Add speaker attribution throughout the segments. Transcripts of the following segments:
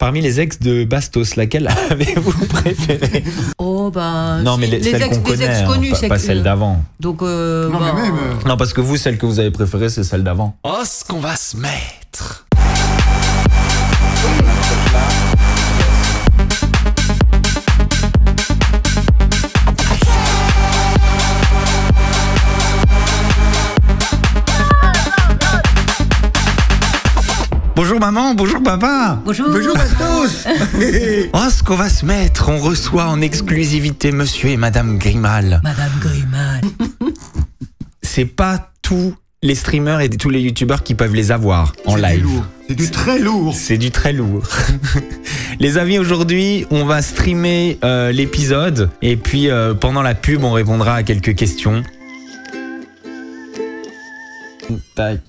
Speaker 1: Parmi les ex de Bastos, laquelle avez-vous préférée?
Speaker 2: Oh bah...
Speaker 1: Non, mais celle qu'on connaît,
Speaker 2: connus,
Speaker 1: pas celle d'avant.
Speaker 2: Donc
Speaker 3: Non,
Speaker 2: bah,
Speaker 3: mais même...
Speaker 1: Non, parce que vous, celle que vous avez préférée, c'est celle d'avant.
Speaker 4: Oh, ce qu'on va se mettre.
Speaker 1: Bonjour maman, bonjour papa.
Speaker 2: Bonjour.
Speaker 3: Bonjour Bastos.
Speaker 1: Oh, ce qu'on va se mettre, on reçoit en exclusivité monsieur et madame Grimal.
Speaker 2: Madame Grimal.
Speaker 1: C'est pas tous les streamers et tous les youtubeurs qui peuvent les avoir en live.
Speaker 3: C'est du très lourd.
Speaker 1: C'est du très lourd. Les amis, aujourd'hui, on va streamer l'épisode et puis pendant la pub, on répondra à quelques questions.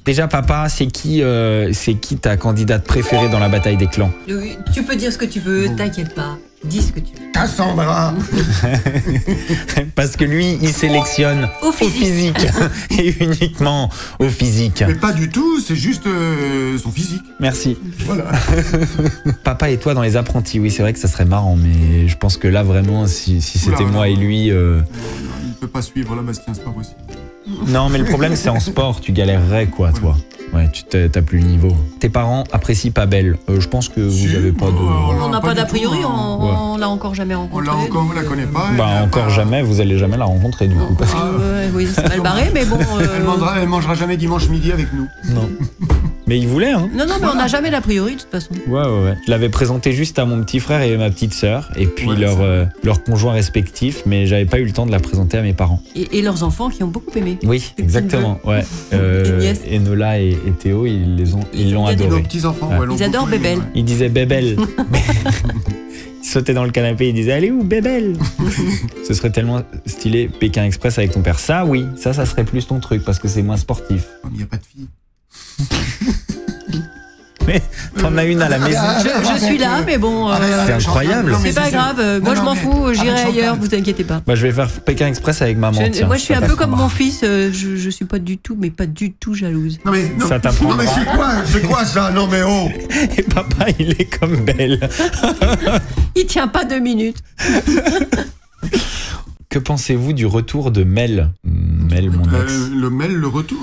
Speaker 1: Déjà, papa, c'est qui ta candidate préférée dans la bataille des clans?
Speaker 2: Oui, tu peux dire ce que tu veux, t'inquiète pas. Dis ce que tu veux.
Speaker 3: Cassandra.
Speaker 1: Parce que lui, il sélectionne
Speaker 2: Au physique.
Speaker 1: et uniquement au physique.
Speaker 3: Mais pas du tout, c'est juste son physique.
Speaker 1: Merci.
Speaker 3: Voilà.
Speaker 1: Papa et toi dans les apprentis, oui, c'est vrai que ça serait marrant, mais je pense que là, vraiment, si c'était
Speaker 3: Oula,
Speaker 1: moi et lui...
Speaker 3: Il peut pas suivre là, Bastien, c'est pas possible.
Speaker 1: Non, mais le problème, c'est en sport, tu galérerais, quoi, toi. Ouais, tu t'as plus le niveau. Tes parents apprécient pas Belle. Je pense que vous avez pas de...
Speaker 2: On n'a pas d'a
Speaker 3: du
Speaker 2: priori,
Speaker 3: tout, hein.
Speaker 2: on l'a encore jamais
Speaker 3: On
Speaker 2: rencontré.
Speaker 3: la connaît pas.
Speaker 1: Bah, encore jamais, vous allez jamais la rencontrer, du coup. Parce que...
Speaker 2: Oui, c'est mal barré, mais bon...
Speaker 3: Elle mangera jamais dimanche midi avec nous.
Speaker 1: Non. Mais il voulait, hein.
Speaker 2: Non, mais on n'a jamais d'a priori, de toute façon.
Speaker 1: Ouais. Je l'avais présenté juste à mon petit frère et ma petite sœur, et puis
Speaker 3: Ouais,
Speaker 1: leurs conjoints respectifs, mais j'avais pas eu le temps de la présenter à mes parents.
Speaker 2: Et leurs enfants qui ont beaucoup aimé.
Speaker 1: Oui,
Speaker 2: Des
Speaker 1: exactement. Ouais.
Speaker 2: nièces.
Speaker 1: Enola et Théo, ils l'ont
Speaker 2: bien
Speaker 3: Nos
Speaker 1: adoré.
Speaker 3: petits-enfants,
Speaker 1: Ouais.
Speaker 3: l'ont
Speaker 2: Ils adorent
Speaker 3: beaucoup aimé,
Speaker 2: Bébel.
Speaker 3: ouais.
Speaker 1: Ils disaient Bébel. Ils sautaient dans le canapé, ils disaient allez où Bébel. Ce serait tellement stylé, Pékin Express avec ton père. Ça, oui, ça serait plus ton truc parce que c'est moins sportif.
Speaker 3: Oh, mais il n'y a pas de fille.
Speaker 1: Mais t'en as une à la maison.
Speaker 2: Je suis là, mais bon...
Speaker 1: C'est incroyable.
Speaker 3: Non, mais
Speaker 2: c'est pas grave, moi je m'en fous, j'irai
Speaker 3: Chantal.
Speaker 2: ailleurs, vous inquiétez pas.
Speaker 1: Bah, je vais faire Pékin Express avec maman. tiens,
Speaker 2: Moi je suis
Speaker 1: ça
Speaker 2: un peu comme
Speaker 1: t'apprendra.
Speaker 2: mon fils, je suis pas du tout, mais pas du tout jalouse.
Speaker 3: Non mais,
Speaker 1: Ça t'apprendra.
Speaker 3: non mais c'est quoi ça? Non mais oh.
Speaker 1: Et papa, il est comme Belle.
Speaker 2: Il tient pas 2 minutes.
Speaker 1: Que pensez-vous du retour de Mel? Mel, mon ex.
Speaker 3: Le mail, le retour.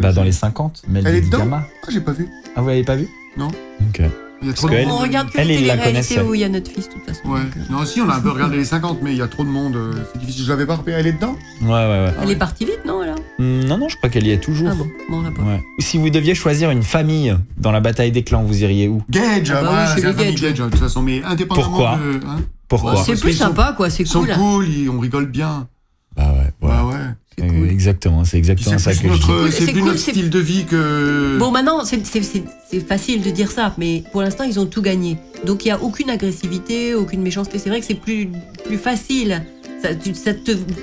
Speaker 1: Bah, dans les 50, Mel
Speaker 3: Elle est
Speaker 1: de
Speaker 3: dedans?
Speaker 1: Gamma.
Speaker 3: Ah, j'ai pas vu.
Speaker 1: Ah, vous l'avez pas vu?
Speaker 3: Non.
Speaker 1: Ok.
Speaker 3: Il y a trop
Speaker 1: que
Speaker 3: de
Speaker 1: elle-
Speaker 2: On
Speaker 3: monde.
Speaker 2: regarde que
Speaker 1: elle,
Speaker 2: les
Speaker 1: il la
Speaker 2: téléréalités
Speaker 1: connaissait.
Speaker 2: où il y a notre fils de toute façon.
Speaker 3: Ouais.
Speaker 2: donc,
Speaker 3: Non, si, on a un peu regardé les 50, mais il y a trop de monde. C'est difficile. Je l'avais pas repéré. Elle est dedans?
Speaker 1: Ouais.
Speaker 2: Elle est partie vite, non là?
Speaker 1: Non, je crois qu'elle y est toujours.
Speaker 2: Ah bon, on l'a pas.
Speaker 1: Ouais. Si vous deviez choisir une famille dans la bataille des clans, vous iriez où?
Speaker 3: Gage,
Speaker 2: Ah bah
Speaker 3: voilà,
Speaker 2: oui, chez
Speaker 3: c'est la
Speaker 2: les
Speaker 3: famille
Speaker 2: Gage.
Speaker 3: Gage, de toute façon, mais indépendamment
Speaker 1: Pourquoi
Speaker 3: de... Hein,
Speaker 1: Pourquoi?
Speaker 3: Ouais,
Speaker 2: C'est
Speaker 3: parce
Speaker 2: plus
Speaker 3: qu'ils
Speaker 2: sympa quoi, c'est
Speaker 3: ils sont
Speaker 2: cool.
Speaker 3: cool, on rigole bien.
Speaker 1: Bah ouais.
Speaker 3: Bah ouais.
Speaker 2: C'est cool.
Speaker 1: Exactement, c'est
Speaker 3: Puis
Speaker 1: exactement ça
Speaker 3: c'est
Speaker 1: que je dis.
Speaker 2: cool,
Speaker 3: c'est
Speaker 2: c'est
Speaker 3: plus
Speaker 2: cool,
Speaker 3: notre
Speaker 2: c'est-
Speaker 3: style de vie que...
Speaker 2: Bon maintenant c'est facile de dire ça, mais pour l'instant ils ont tout gagné. Donc il n'y a aucune agressivité, aucune méchanceté. C'est vrai que c'est plus facile.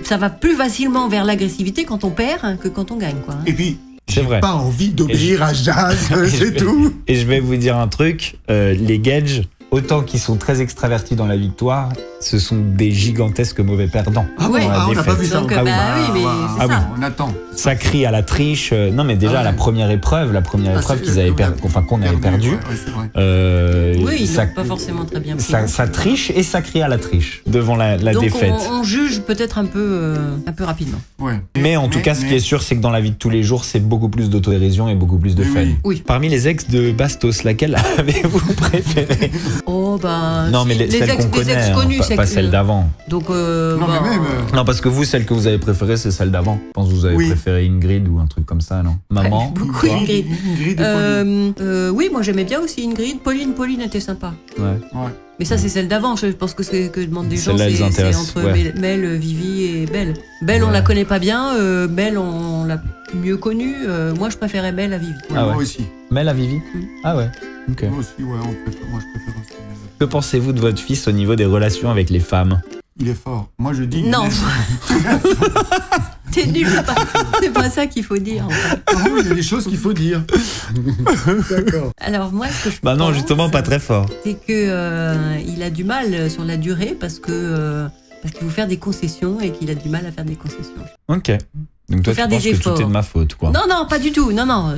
Speaker 2: Ça va plus facilement vers l'agressivité quand on perd hein, que quand on gagne quoi.
Speaker 3: Et puis,
Speaker 1: C'est vrai.
Speaker 3: pas envie d'obéir à Jazz, c'est tout.
Speaker 1: Et je vais vous dire un truc, les Gage, autant qu'ils sont très extravertis dans la victoire, ce sont des gigantesques mauvais perdants.
Speaker 3: Ah
Speaker 2: Ouais.
Speaker 3: bon, on n'a pas vu ça.
Speaker 2: Donc,
Speaker 1: Ah oui.
Speaker 2: bah oui, mais c'est ça.
Speaker 3: On attend.
Speaker 1: Ça crie à la triche. Non, mais déjà,
Speaker 3: Ah ouais.
Speaker 1: la première épreuve
Speaker 3: c'est-
Speaker 1: qu'ils avaient qu'on avait perdu.
Speaker 3: Ouais, c'est vrai.
Speaker 2: Oui, ils
Speaker 1: ça,
Speaker 2: n'ont pas forcément très bien pris.
Speaker 1: ça triche et ça crie à la triche devant la
Speaker 2: Donc
Speaker 1: défaite.
Speaker 2: on juge peut-être un peu rapidement.
Speaker 3: Ouais.
Speaker 1: Mais en tout cas, ce qui est sûr, c'est que dans la vie de tous les jours, c'est beaucoup plus d'autodérision et beaucoup plus de
Speaker 3: Oui,
Speaker 1: fun.
Speaker 3: oui.
Speaker 2: Oui.
Speaker 1: Parmi les ex de Bastos, laquelle avez-vous préférée?
Speaker 2: Oh bah.
Speaker 1: Non, mais celle qu'on connaît, hein,
Speaker 2: connus,
Speaker 1: pas celle d'avant.
Speaker 2: Donc
Speaker 3: Non,
Speaker 2: bah,
Speaker 3: mais même...
Speaker 1: Non, parce que vous, celle que vous avez préférée, c'est celle d'avant. Je pense que vous avez
Speaker 3: Oui.
Speaker 1: préféré Ingrid ou un truc comme ça, non? Maman?
Speaker 2: beaucoup
Speaker 1: toi
Speaker 2: Ingrid.
Speaker 3: Ingrid et Pauline.
Speaker 2: Oui, moi j'aimais bien aussi Ingrid. Pauline était sympa.
Speaker 1: Ouais.
Speaker 3: Ouais.
Speaker 2: Mais ça, c'est celle d'avant. Je pense que ce que demandent des gens,
Speaker 1: Celle-là, elles
Speaker 2: c'est
Speaker 1: intéressent,
Speaker 2: entre
Speaker 1: ouais.
Speaker 2: Mel, Vivi et Belle. Belle, on
Speaker 1: Ouais.
Speaker 2: la connaît pas bien. Belle, on l'a mieux connue. Moi, je préférais Belle à Vivi.
Speaker 3: Ouais,
Speaker 1: Ah ouais.
Speaker 3: Moi aussi.
Speaker 1: Mel à Vivi?
Speaker 2: Mm.
Speaker 1: Ah ouais. Ok.
Speaker 3: Moi aussi, ouais, moi je préfère aussi.
Speaker 1: Que pensez-vous de votre fils au niveau des relations avec les femmes?
Speaker 3: Il est fort. Moi je dis...
Speaker 2: Non. T'es nul. C'est pas ça qu'il faut dire. En fait.
Speaker 3: Ah oui, il y a des choses qu'il faut dire. D'accord.
Speaker 2: Alors moi, ce que je
Speaker 1: Bah non,
Speaker 2: pense,
Speaker 1: justement, pas très fort.
Speaker 2: c'est que il a du mal sur la durée parce qu'il faut faire des concessions et qu'il a du mal à faire des concessions.
Speaker 1: Ok. Donc toi,
Speaker 2: Faut faire
Speaker 1: tu penses
Speaker 2: des
Speaker 1: que tout
Speaker 2: efforts.
Speaker 1: est de ma faute, quoi.
Speaker 2: Non, non, pas du tout. Non, non. Non,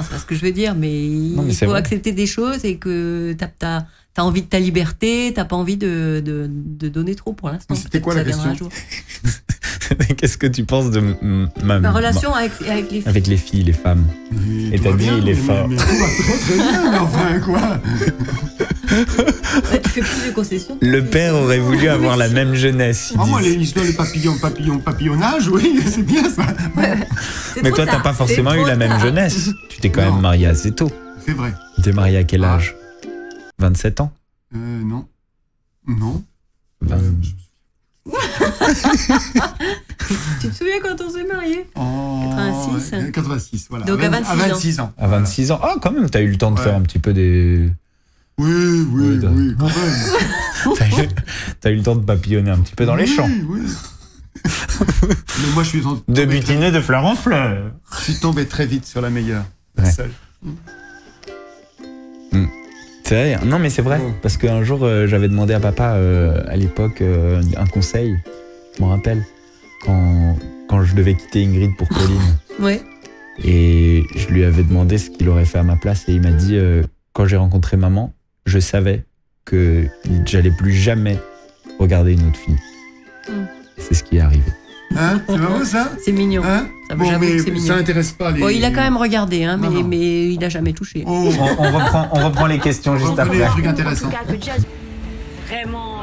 Speaker 2: c'est pas ce que je veux dire, mais
Speaker 1: mais
Speaker 2: il
Speaker 1: c'est
Speaker 2: faut
Speaker 1: vrai.
Speaker 2: accepter des choses et que t'as envie de ta liberté, t'as pas envie de donner trop pour l'instant.
Speaker 3: Mais c'était quoi la
Speaker 2: Ça viendra
Speaker 3: question
Speaker 2: un jour.
Speaker 1: Qu'est-ce que tu penses de
Speaker 2: Ma relation avec les filles.
Speaker 1: avec les filles, les femmes? Et
Speaker 3: tout
Speaker 1: t'as
Speaker 3: va
Speaker 1: dit,
Speaker 3: bien,
Speaker 1: il est fort.
Speaker 3: Mais tout va très bien, mais enfin, quoi.
Speaker 2: Ouais, tu fais plus de concessions.
Speaker 1: Le père aurait voulu avoir la même jeunesse. Ils
Speaker 3: Ah, moi,
Speaker 1: disent.
Speaker 3: l'histoire des papillonnage, oui, c'est bien ça.
Speaker 2: C'est
Speaker 1: Mais
Speaker 2: trop
Speaker 1: toi, t'as
Speaker 2: tard,
Speaker 1: pas forcément
Speaker 2: c'est
Speaker 1: eu
Speaker 2: trop
Speaker 1: la même
Speaker 2: tard.
Speaker 1: jeunesse. Tu t'es quand
Speaker 3: Non.
Speaker 1: même marié assez tôt.
Speaker 3: C'est vrai.
Speaker 1: T'es marié à quel
Speaker 3: Ah.
Speaker 1: âge? 27 ans?
Speaker 3: Non. Non.
Speaker 1: 20.
Speaker 2: Tu te souviens quand on s'est mariés?
Speaker 3: En
Speaker 2: 86.
Speaker 3: 86, voilà.
Speaker 2: Donc à 26
Speaker 3: à 26 ans.
Speaker 1: À 26 ans. Oh, quand même, t'as eu le temps de
Speaker 3: Ouais.
Speaker 1: faire un petit peu des.
Speaker 3: Oui,
Speaker 1: Ouais,
Speaker 3: quand même.
Speaker 1: T'as eu le temps de papillonner un petit peu dans les champs.
Speaker 3: Oui. Mais moi,
Speaker 1: De butiner de fleur en fleur.
Speaker 3: je suis tombé très vite sur la meilleure. La
Speaker 1: Ouais.
Speaker 3: seule.
Speaker 1: C'est vrai. Non, mais c'est vrai.
Speaker 3: Ouais.
Speaker 1: Parce qu'un jour, j'avais demandé à papa, à l'époque, un conseil. Je me rappelle. Quand je devais quitter Ingrid pour Pauline.
Speaker 2: Ouais.
Speaker 1: Et je lui avais demandé ce qu'il aurait fait à ma place. Et il m'a dit, quand j'ai rencontré maman, je savais que j'allais plus jamais regarder une autre fille.
Speaker 2: Mm.
Speaker 1: C'est ce qui est arrivé.
Speaker 3: Hein? C'est pas beau ça?
Speaker 2: C'est mignon.
Speaker 3: Hein?
Speaker 2: Ça,
Speaker 3: Bon,
Speaker 2: j'avoue
Speaker 3: mais
Speaker 2: que c'est mignon.
Speaker 3: ça n'intéresse pas les.
Speaker 2: Bon, il a quand même regardé, hein,
Speaker 3: Non, non.
Speaker 2: mais il a jamais touché.
Speaker 3: Oh,
Speaker 1: On reprend les questions juste
Speaker 3: reprenez les
Speaker 1: après.
Speaker 3: trucs
Speaker 5: En
Speaker 3: intéressants.
Speaker 5: tout cas, que Jazz, vraiment,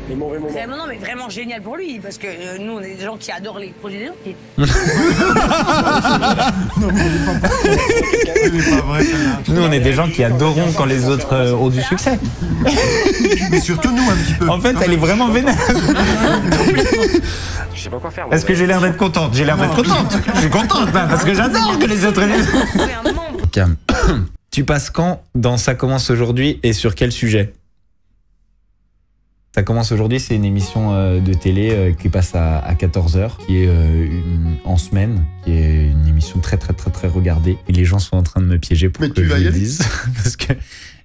Speaker 5: vraiment, non, mais vraiment génial pour lui, parce que nous, on est des gens qui adorent les projets des gens.
Speaker 3: Non, mais elle est pas vraie, celle-là.
Speaker 1: Nous, on est des gens qui adorons quand les autres ont du succès.
Speaker 3: Mais surtout nous, un petit peu.
Speaker 1: En fait, elle est vraiment vénère.
Speaker 6: Je sais pas quoi faire.
Speaker 1: Est-ce que j'ai l'air d'être contente? J'ai l'air d'être contente. Je suis contente, bah, parce que j'adore que les autres aient...
Speaker 5: C'est un membre.
Speaker 1: Cam, tu passes quand dans Ça commence aujourd'hui et sur quel sujet? Ça commence aujourd'hui, c'est une émission de télé qui passe à 14h, qui est en semaine, qui est une émission très très très très regardée. Et les gens sont en train de me piéger pour
Speaker 3: Mais
Speaker 1: que
Speaker 3: tu
Speaker 1: je
Speaker 3: vas y
Speaker 1: le
Speaker 3: aller
Speaker 1: dise. Parce que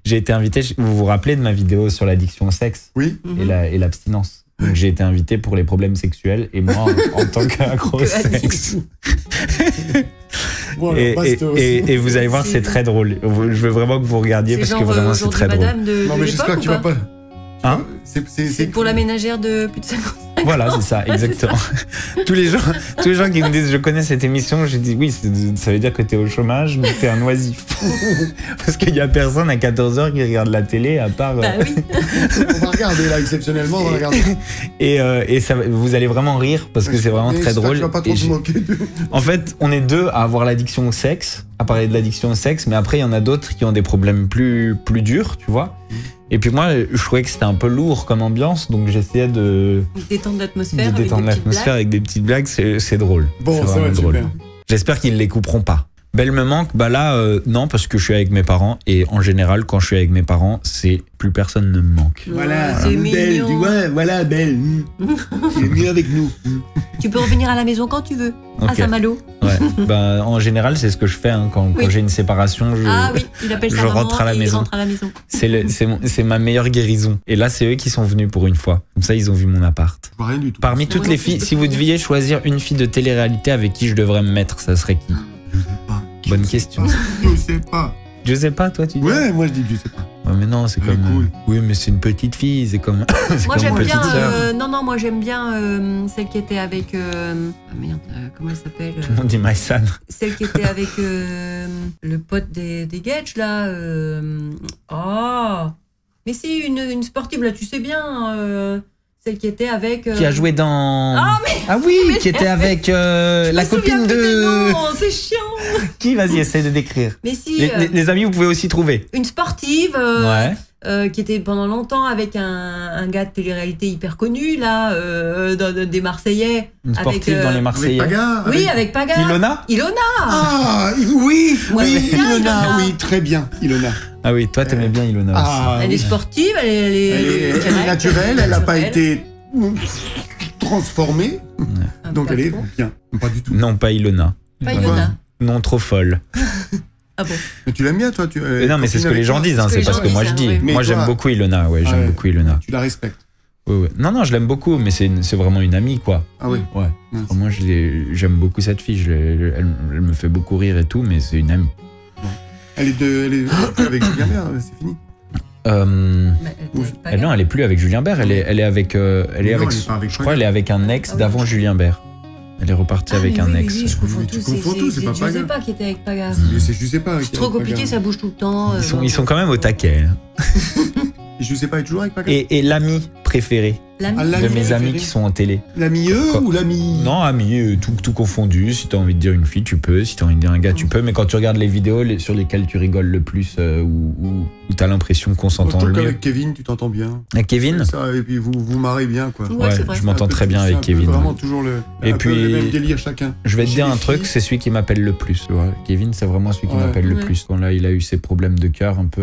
Speaker 1: j'ai été invité, vous vous rappelez de ma vidéo sur l'addiction au sexe
Speaker 3: Oui.
Speaker 1: et l'abstinence. Donc j'ai été invité pour les problèmes sexuels et moi en tant qu'accro au sexe.
Speaker 3: Bon,
Speaker 1: Et,
Speaker 3: alors, bastos.
Speaker 1: et vous allez voir, c'est très drôle. Je veux vraiment que vous regardiez parce que vraiment c'est très drôle.
Speaker 2: Madame de
Speaker 3: Non, mais
Speaker 2: l'époque
Speaker 3: j'espère
Speaker 2: ou
Speaker 3: que tu vas pas.
Speaker 1: Hein?
Speaker 2: C'est pour la ménagère de plus de 50 ans.
Speaker 1: Voilà, c'est ça, exactement. tous les gens qui me disent je connais cette émission, je dis oui, ça veut dire que t'es au chômage, mais t'es un oisif. Parce qu'il y a personne à 14h qui regarde la télé à part.
Speaker 2: Bah oui.
Speaker 3: On va regarder là, exceptionnellement, on va regarder.
Speaker 1: Et ça, vous allez vraiment rire parce que c'est vraiment
Speaker 3: Mais
Speaker 1: très
Speaker 3: j'espère que
Speaker 1: drôle.
Speaker 3: Tu vas pas trop
Speaker 1: Et
Speaker 3: te moquer de.
Speaker 1: En fait, on est deux à avoir l'addiction au sexe, à parler de l'addiction au sexe, mais après, il y en a d'autres qui ont des problèmes plus durs, tu vois. Et puis moi, je trouvais que c'était un peu lourd comme ambiance, donc j'essayais de
Speaker 2: Détendre l'atmosphère. avec
Speaker 1: détendre
Speaker 2: des petites
Speaker 1: l'atmosphère
Speaker 2: blagues.
Speaker 1: avec des petites blagues, c'est drôle.
Speaker 3: Bon,
Speaker 1: C'est
Speaker 3: ça va
Speaker 1: vraiment
Speaker 3: être
Speaker 1: drôle.
Speaker 3: super.
Speaker 1: J'espère qu'ils les couperont pas. Belle me manque, bah là, non, parce que je suis avec mes parents, et en général, quand je suis avec mes parents, c'est plus personne ne me manque.
Speaker 3: Voilà,
Speaker 2: c'est
Speaker 3: belle,
Speaker 2: mignon.
Speaker 3: tu vois, voilà, belle. C'est mieux avec nous.
Speaker 2: Tu peux revenir à la maison quand tu veux. À
Speaker 1: Ok.
Speaker 2: Saint-Malo.
Speaker 1: Ouais. Bah, en général, c'est ce que je fais hein, quand
Speaker 2: Oui.
Speaker 1: j'ai une séparation.
Speaker 2: Ah oui, il appelle
Speaker 1: je
Speaker 2: sa maman
Speaker 1: rentre à la
Speaker 2: et il
Speaker 1: maison.
Speaker 2: rentre à la maison.
Speaker 1: C'est ma meilleure guérison. Et là, c'est eux qui sont venus pour une fois. Comme ça, ils ont vu mon appart.
Speaker 3: Je vois rien du tout.
Speaker 1: Parmi toutes les filles, si vous deviez choisir une fille de télé-réalité avec qui je devrais me mettre, ça serait qui?
Speaker 3: Je sais pas.
Speaker 1: Bonne question.
Speaker 3: Je sais pas.
Speaker 1: Je sais pas, toi, tu dis?
Speaker 3: Ouais, moi je dis que je sais pas.
Speaker 1: Ouais, mais non, c'est
Speaker 3: Elle est
Speaker 1: comme.
Speaker 3: cool.
Speaker 1: Oui, mais c'est une petite fille, c'est comme. c'est
Speaker 2: Moi
Speaker 1: comme
Speaker 2: j'aime
Speaker 1: une
Speaker 2: bien.
Speaker 1: petite sœur.
Speaker 2: Non, moi j'aime bien celle qui était avec. Ah merde, comment elle s'appelle
Speaker 1: Tout le monde dit My Son.
Speaker 2: Celle qui était avec le pote des Getch là. Oh mais si, une sportive là, tu sais bien. Celle qui était avec.
Speaker 1: Qui a joué dans.
Speaker 2: Ah, mais.
Speaker 1: Ah oui, qui était avec la copine de.
Speaker 2: Non, c'est chiant.
Speaker 1: Qui? Vas-y, essaye de décrire.
Speaker 2: Mais si.
Speaker 1: Les amis, vous pouvez aussi trouver.
Speaker 2: Une sportive.
Speaker 1: Ouais.
Speaker 2: Qui était pendant longtemps avec un gars de télé-réalité hyper connu, là, des Marseillais.
Speaker 1: Une sportive
Speaker 2: avec,
Speaker 1: dans les
Speaker 3: Avec
Speaker 1: Marseillais.
Speaker 3: Paga.
Speaker 2: Oui, avec Paga.
Speaker 1: Ilona?
Speaker 3: Ah, oui,
Speaker 2: Moi,
Speaker 3: oui,
Speaker 2: j'aime bien
Speaker 3: Ilona,
Speaker 2: Ilona.
Speaker 3: oui, très bien, Ilona.
Speaker 1: Ah oui, toi, t'aimais bien Ilona aussi.
Speaker 3: Ah,
Speaker 2: Elle
Speaker 3: oui.
Speaker 2: est sportive, elle est
Speaker 3: Elle est
Speaker 2: directe,
Speaker 3: naturelle, elle n'a pas
Speaker 2: naturelle.
Speaker 3: été transformée,
Speaker 2: Un
Speaker 3: donc elle est
Speaker 2: patron.
Speaker 3: bien. Pas du tout.
Speaker 1: Non, pas Ilona.
Speaker 2: Pas
Speaker 3: Pourquoi
Speaker 2: Ilona.
Speaker 1: Non, trop folle.
Speaker 2: Ah bon.
Speaker 3: Mais tu l'aimes bien, toi
Speaker 1: Mais non, mais c'est ce que les gens disent, hein,
Speaker 2: Ce que
Speaker 1: c'est
Speaker 2: les
Speaker 1: pas ce
Speaker 2: gens
Speaker 1: que moi
Speaker 2: disent,
Speaker 1: je dis.
Speaker 2: oui.
Speaker 3: Mais
Speaker 1: Moi, j'aime
Speaker 3: toi-
Speaker 1: beaucoup Ilona, ouais, j'aime
Speaker 3: Ouais.
Speaker 1: beaucoup Ilona.
Speaker 3: Tu la respectes.
Speaker 1: Ouais. Non, je l'aime beaucoup, mais c'est vraiment une amie, quoi.
Speaker 3: Ah oui.
Speaker 1: Ouais.
Speaker 3: Mince.
Speaker 1: Moi, j'aime beaucoup cette fille. Elle me fait beaucoup rire et tout, mais c'est une amie.
Speaker 3: Elle est avec Julien Bert, c'est fini.
Speaker 1: Non, elle est plus avec Julien Bert. Elle est avec.
Speaker 3: Non, elle est pas avec
Speaker 1: je crois qu'elle est avec un ex d'avant Julien Bert. Elle est repartie avec un ex.
Speaker 2: Oui, je confonds
Speaker 3: Mais
Speaker 2: tout.
Speaker 3: tu confonds tout, c'est pas
Speaker 2: Je sais
Speaker 3: Paga.
Speaker 2: pas qui était avec Paga.
Speaker 3: Mais je sais pas.
Speaker 2: C'est trop compliqué, ça bouge tout le temps.
Speaker 1: Ils sont quand même au taquet.
Speaker 3: Je sais pas, il est toujours avec Paga.
Speaker 1: Et l'ami préféré
Speaker 2: L'ami.
Speaker 3: Ah,
Speaker 1: de
Speaker 3: l'ami
Speaker 1: mes
Speaker 3: préféré.
Speaker 1: amis qui sont en télé.
Speaker 3: L'ami ou l'ami?
Speaker 1: Non, ami, tout confondu. Si t'as envie de dire une fille, tu peux. Si t'as envie de dire un gars, tu peux. Mais quand tu regardes les vidéos sur lesquelles tu rigoles le plus, où t'as l'impression qu'on s'entend
Speaker 3: Autant
Speaker 1: le mieux.
Speaker 3: qu'avec Kevin, tu t'entends bien.
Speaker 1: Avec Kevin,
Speaker 3: Ça, et puis vous marrez bien, quoi.
Speaker 2: Ouais, c'est vrai.
Speaker 1: je m'entends très bien
Speaker 3: C'est
Speaker 1: avec
Speaker 3: un peu
Speaker 1: Kevin.
Speaker 3: Vraiment toujours
Speaker 1: Et
Speaker 3: un peu
Speaker 1: puis-
Speaker 3: le même délire chacun.
Speaker 1: Je vais te
Speaker 3: Chez
Speaker 1: dire
Speaker 3: les
Speaker 1: un truc,
Speaker 3: filles-
Speaker 1: c'est celui qui m'appelle le plus. Tu vois. Kevin, c'est vraiment celui qui
Speaker 3: Ouais.
Speaker 1: m'appelle le
Speaker 2: Ouais.
Speaker 1: plus. Quand là, il a eu ses problèmes de cœur un peu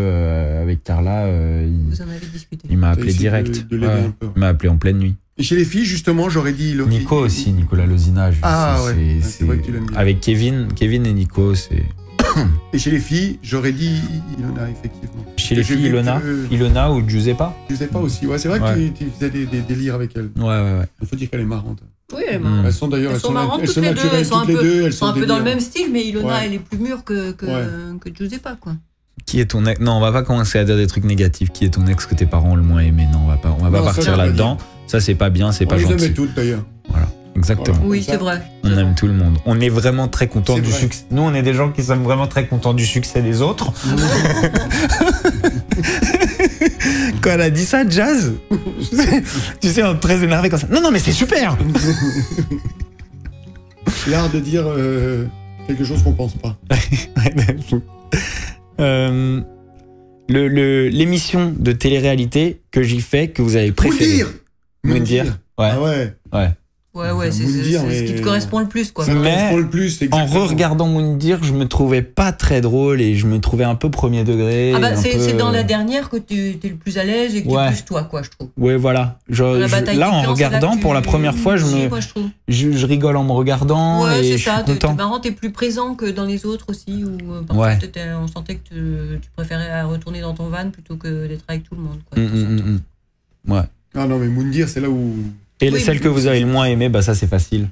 Speaker 1: avec Carla,
Speaker 2: Vous en avez discuté.
Speaker 1: il m'a
Speaker 3: T'as
Speaker 1: appelé
Speaker 3: essayé
Speaker 1: direct.
Speaker 3: de l'aider
Speaker 1: Ouais.
Speaker 3: un peu.
Speaker 1: Il m'a appelé en pleine nuit.
Speaker 3: Et chez les filles, justement, j'aurais dit...
Speaker 1: Nico aussi, Nicolas Lozina.
Speaker 3: Ah ouais, c'est vrai que tu l'aimes bien.
Speaker 1: Avec Kevin et Nico, c'est.
Speaker 3: Et chez les filles, j'aurais dit Ilona, effectivement.
Speaker 1: Chez les
Speaker 3: J'ai
Speaker 1: filles,
Speaker 3: vu
Speaker 1: Ilona,
Speaker 3: que-
Speaker 1: Ilona ou Giuseppa.
Speaker 3: Je sais pas aussi. Ouais, c'est vrai
Speaker 1: Ouais.
Speaker 3: que tu faisais des délires avec elle.
Speaker 1: Ouais.
Speaker 3: Il faut dire qu'elle est marrante.
Speaker 2: Oui, elle est marrante.
Speaker 3: Elles sont d'ailleurs,
Speaker 2: Elles sont marrantes toutes les deux.
Speaker 3: naturelles
Speaker 2: Elles sont
Speaker 3: toutes les deux. Elles
Speaker 2: sont un peu dans le
Speaker 3: délire.
Speaker 2: même style, mais Ilona,
Speaker 3: Ouais.
Speaker 2: elle est plus mûre que
Speaker 3: Ouais.
Speaker 2: Giuseppa, quoi.
Speaker 1: Qui est ton ex? Non, on va pas commencer à dire des trucs négatifs. Qui est ton ex que tes parents ont le moins aimé? Non, on va pas
Speaker 3: Non, ça,
Speaker 1: partir
Speaker 3: j'ai pas
Speaker 1: là-dedans. Ça, c'est pas bien, c'est
Speaker 3: On
Speaker 1: pas
Speaker 3: les
Speaker 1: gentil.
Speaker 3: aimait toutes, d'ailleurs.
Speaker 1: Exactement.
Speaker 3: Voilà.
Speaker 2: Oui,
Speaker 3: Comme ça.
Speaker 2: c'est vrai.
Speaker 1: On aime tout le monde. On est vraiment très content
Speaker 3: C'est
Speaker 1: du
Speaker 3: vrai.
Speaker 1: succès. Nous, on est des gens qui sommes vraiment très contents du succès des autres. Quand elle a dit ça, Jazz, tu sais, on est très énervé comme ça. Non, mais c'est super.
Speaker 3: L'art de dire quelque chose qu'on pense pas.
Speaker 1: L'émission de télé-réalité que j'y fais, que vous avez préférée.
Speaker 3: Moundir.
Speaker 1: Ouais.
Speaker 3: Ah ouais.
Speaker 2: Ouais, c'est
Speaker 3: Moundir,
Speaker 2: ce qui te
Speaker 3: mais-
Speaker 2: correspond le plus, quoi.
Speaker 3: Ça
Speaker 1: Mais
Speaker 3: correspond le plus,
Speaker 1: En
Speaker 3: exactement.
Speaker 1: re-regardant Moundir, je me trouvais pas très drôle et je me trouvais un peu premier degré.
Speaker 2: Ah bah,
Speaker 1: un
Speaker 2: c'est
Speaker 1: peu-
Speaker 2: dans la dernière que tu es le plus à l'aise et que
Speaker 1: Ouais.
Speaker 2: tu es plus toi, quoi, je trouve.
Speaker 1: Ouais, voilà.
Speaker 2: La bataille
Speaker 1: Là,
Speaker 2: des
Speaker 1: en
Speaker 2: clans, c'est là
Speaker 1: regardant,
Speaker 2: que
Speaker 1: pour la première fois,
Speaker 2: moi, je trouve.
Speaker 1: je rigole en me regardant
Speaker 2: Ouais,
Speaker 1: et
Speaker 2: c'est
Speaker 1: je suis
Speaker 2: ça. T'es
Speaker 1: content.
Speaker 2: marrant, t'es plus présent que dans les autres aussi. Où, parfois,
Speaker 1: Ouais.
Speaker 2: on sentait que tu préférais retourner dans ton van plutôt que d'être avec tout le monde, quoi.
Speaker 1: Ouais.
Speaker 3: Ah non, mais Moundir, c'est là où...
Speaker 1: Et
Speaker 2: Oui,
Speaker 1: celle
Speaker 2: mais-
Speaker 1: que vous avez le moins aimé, bah ça c'est facile.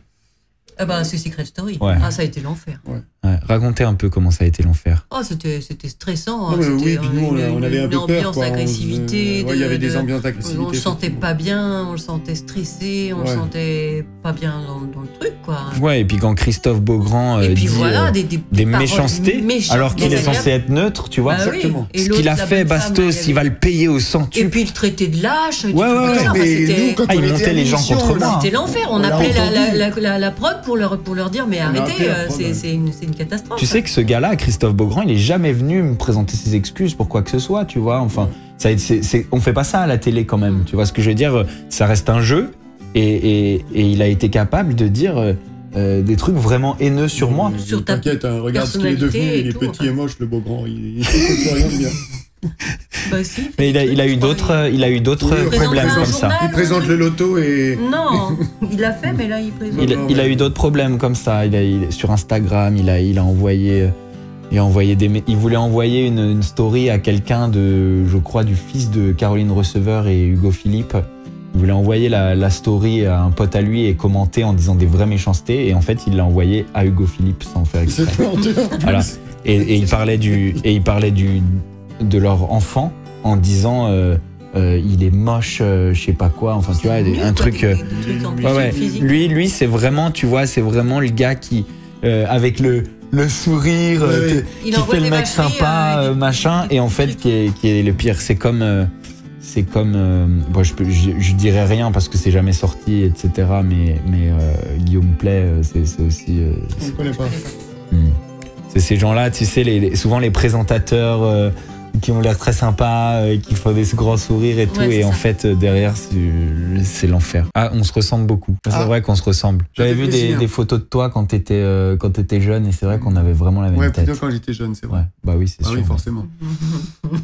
Speaker 2: Ah bah, c'est Secret Story.
Speaker 1: Ouais.
Speaker 2: Ah, ça a été l'enfer.
Speaker 1: Ouais. Racontez un peu comment ça a été l'enfer.
Speaker 2: Oh, c'était stressant.
Speaker 3: Non, mais
Speaker 2: C'était
Speaker 3: oui, puis nous, on avait un peu
Speaker 2: une
Speaker 3: peur,
Speaker 2: ambiance
Speaker 3: quoi.
Speaker 2: d'agressivité.
Speaker 3: Ouais, il y avait des ambiances d'agressivité.
Speaker 2: On le sentait
Speaker 3: effectivement.
Speaker 2: pas bien, on le sentait stressé, on le
Speaker 3: Ouais.
Speaker 2: sentait pas bien dans le truc, quoi.
Speaker 1: Ouais, et puis quand Christophe Beaugrand
Speaker 2: Et puis
Speaker 1: dit
Speaker 2: voilà,
Speaker 1: des
Speaker 2: paroles
Speaker 1: méchancetés,
Speaker 2: méchantes,
Speaker 1: alors qu'il est
Speaker 2: désagréables.
Speaker 1: censé être neutre, tu vois.
Speaker 2: Bah oui.
Speaker 3: Exactement.
Speaker 2: Et
Speaker 1: Ce
Speaker 2: l'autre,
Speaker 1: qu'il a
Speaker 2: la
Speaker 1: fait,
Speaker 2: bonne femme,
Speaker 1: Bastos,
Speaker 2: il y
Speaker 1: il va
Speaker 2: avait-
Speaker 1: le payer au
Speaker 2: Et
Speaker 1: centuple.
Speaker 2: puis il le traitait de lâche. des
Speaker 1: Ouais,
Speaker 2: trucs comme
Speaker 1: ouais,
Speaker 2: ça. Enfin,
Speaker 3: mais
Speaker 2: c'était-
Speaker 3: nous, quand
Speaker 1: Ah, il
Speaker 3: on était
Speaker 1: montait
Speaker 3: à
Speaker 1: les gens
Speaker 3: l'émission,
Speaker 1: contre moi.
Speaker 2: C'était l'enfer. On
Speaker 3: On l'a
Speaker 2: appelait
Speaker 3: entendu.
Speaker 2: la prod pour leur dire mais
Speaker 3: On a
Speaker 2: arrêtez,
Speaker 3: appelé la prod, ouais.
Speaker 2: c'est une catastrophe.
Speaker 1: Tu sais que ce gars-là, Christophe Beaugrand, il est jamais venu me présenter ses excuses pour quoi que ce soit, tu vois. Enfin, on fait pas ça à la télé quand même. Tu vois ce que je veux dire? Ça reste un jeu et il a été capable de dire des trucs vraiment haineux sur moi.
Speaker 2: Sur ta
Speaker 3: T'inquiète, hein, regarde ce qu'il est devenu.
Speaker 2: personnalité
Speaker 3: Il est
Speaker 2: et tout,
Speaker 3: petit
Speaker 2: enfin.
Speaker 3: et moche, le Beaugrand. Il fait plus rien de bien.
Speaker 2: Bah, si,
Speaker 1: Mais il a eu
Speaker 2: je crois,
Speaker 1: d'autres, il a eu d'autres
Speaker 3: Oui, il
Speaker 1: problèmes
Speaker 2: présente un
Speaker 1: comme ça.
Speaker 2: journal.
Speaker 3: Il présente le loto et...
Speaker 2: Non, il l'a fait, mais là il présente.
Speaker 1: Il a eu d'autres problèmes comme ça. Sur Instagram, il a envoyé. Il voulait envoyer une story à quelqu'un je crois, du fils de Caroline Receveur et Hugo Philippe. Il voulait envoyer la story à un pote à lui et commenter en disant des vraies méchancetés. Et en fait, il l'a envoyé à Hugo Philippe sans faire exprès.
Speaker 3: C'est planté en plus.
Speaker 1: Voilà. Et il parlait de leur enfant en disant il est moche, je sais pas quoi. Enfin, tu vois, un truc. Ouais. Lui, c'est vraiment, tu vois, c'est vraiment le gars qui, avec le sourire,
Speaker 3: Ouais.
Speaker 2: Il
Speaker 1: qui
Speaker 2: envoie
Speaker 1: fait le
Speaker 2: des
Speaker 1: mec
Speaker 2: vacheries,
Speaker 1: sympa,
Speaker 2: des-
Speaker 1: machin,
Speaker 2: des
Speaker 1: et en fait,
Speaker 2: trucs.
Speaker 1: qui est le pire. C'est comme, bon, je dirais rien parce que c'est jamais sorti, etc. Mais Guillaume Play, c'est aussi.
Speaker 3: On ne connaît pas.
Speaker 1: C'est ces gens-là, tu sais, souvent les présentateurs qui ont l'air très sympas, qui font des grands sourires et tout,
Speaker 2: Ouais, c'est
Speaker 1: et en
Speaker 2: ça.
Speaker 1: fait, derrière, c'est l'enfer. Ah, on se ressemble beaucoup. C'est
Speaker 3: Ah.
Speaker 1: vrai qu'on se ressemble. J'avais
Speaker 3: fait
Speaker 1: vu
Speaker 3: plaisir.
Speaker 1: des photos de toi quand t'étais jeune, et c'est vrai qu'on avait vraiment la même
Speaker 3: Ouais,
Speaker 1: tête.
Speaker 3: plutôt quand j'étais jeune, c'est vrai.
Speaker 1: Ouais, bah oui, c'est
Speaker 3: Ah
Speaker 1: sûr.
Speaker 3: oui, forcément.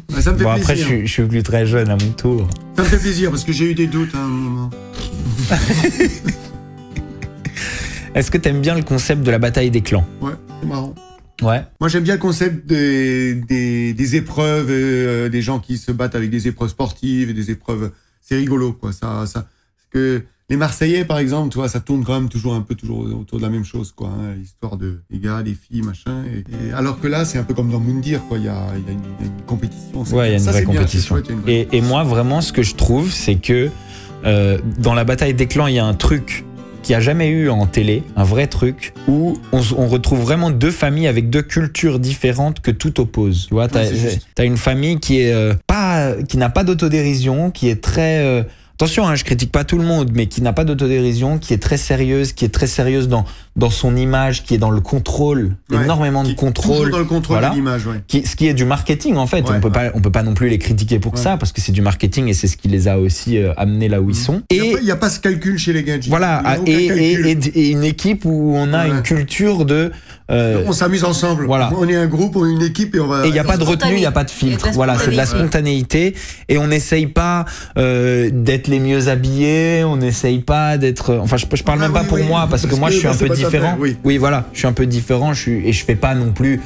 Speaker 3: Bah, ça me fait
Speaker 1: Bon, après,
Speaker 3: plaisir.
Speaker 1: je suis plus très jeune à mon tour.
Speaker 3: Ça me fait plaisir parce que j'ai eu des doutes à un moment.
Speaker 1: Est-ce que t'aimes bien le concept de la bataille des clans?
Speaker 3: Ouais, c'est marrant.
Speaker 1: Ouais.
Speaker 3: Moi, j'aime bien le concept des épreuves, des gens qui se battent avec des épreuves sportives et des épreuves c'est rigolo, quoi. Que les Marseillais, par exemple, tu vois, ça tourne quand même toujours autour de la même chose, quoi. Hein, l'histoire des gars, des filles, machin. Alors que là, c'est un peu comme dans Moundir, quoi. Il y a une compétition.
Speaker 1: Ouais, il y a une vraie compétition. Et moi, vraiment, ce que je trouve, c'est que dans la bataille des clans, il y a un truc qu'il n'y a jamais eu en télé, un vrai truc, où on retrouve vraiment deux familles avec deux cultures différentes que tout oppose. Tu vois, t'as une famille qui n'a pas d'autodérision, qui est très... attention, hein, je critique pas tout le monde, mais qui n'a pas d'autodérision, qui est très sérieuse, dans son image, qui est dans le contrôle, énormément de contrôle.
Speaker 3: Toujours dans le contrôle de l'image,
Speaker 1: Ce qui est du marketing, en fait. On peut pas non plus les critiquer pour ça, parce que c'est du marketing et c'est ce qui les a aussi amenés là où ils sont.
Speaker 3: Il n'y a pas ce calcul chez les gadgets.
Speaker 1: Voilà, et une équipe où on a une culture de...
Speaker 3: on s'amuse ensemble.
Speaker 1: Voilà.
Speaker 3: On est un groupe, on est une équipe et on va...
Speaker 1: Et il n'y a pas de retenue, il n'y a pas de filtre. Voilà, c'est de la spontanéité. Et on n'essaye pas d'être les mieux habillés, on n'essaye pas d'être... Enfin, je parle même pas pour moi, parce que moi, je suis un peu différent. Oui, voilà, je suis un peu différent et je fais pas non plus...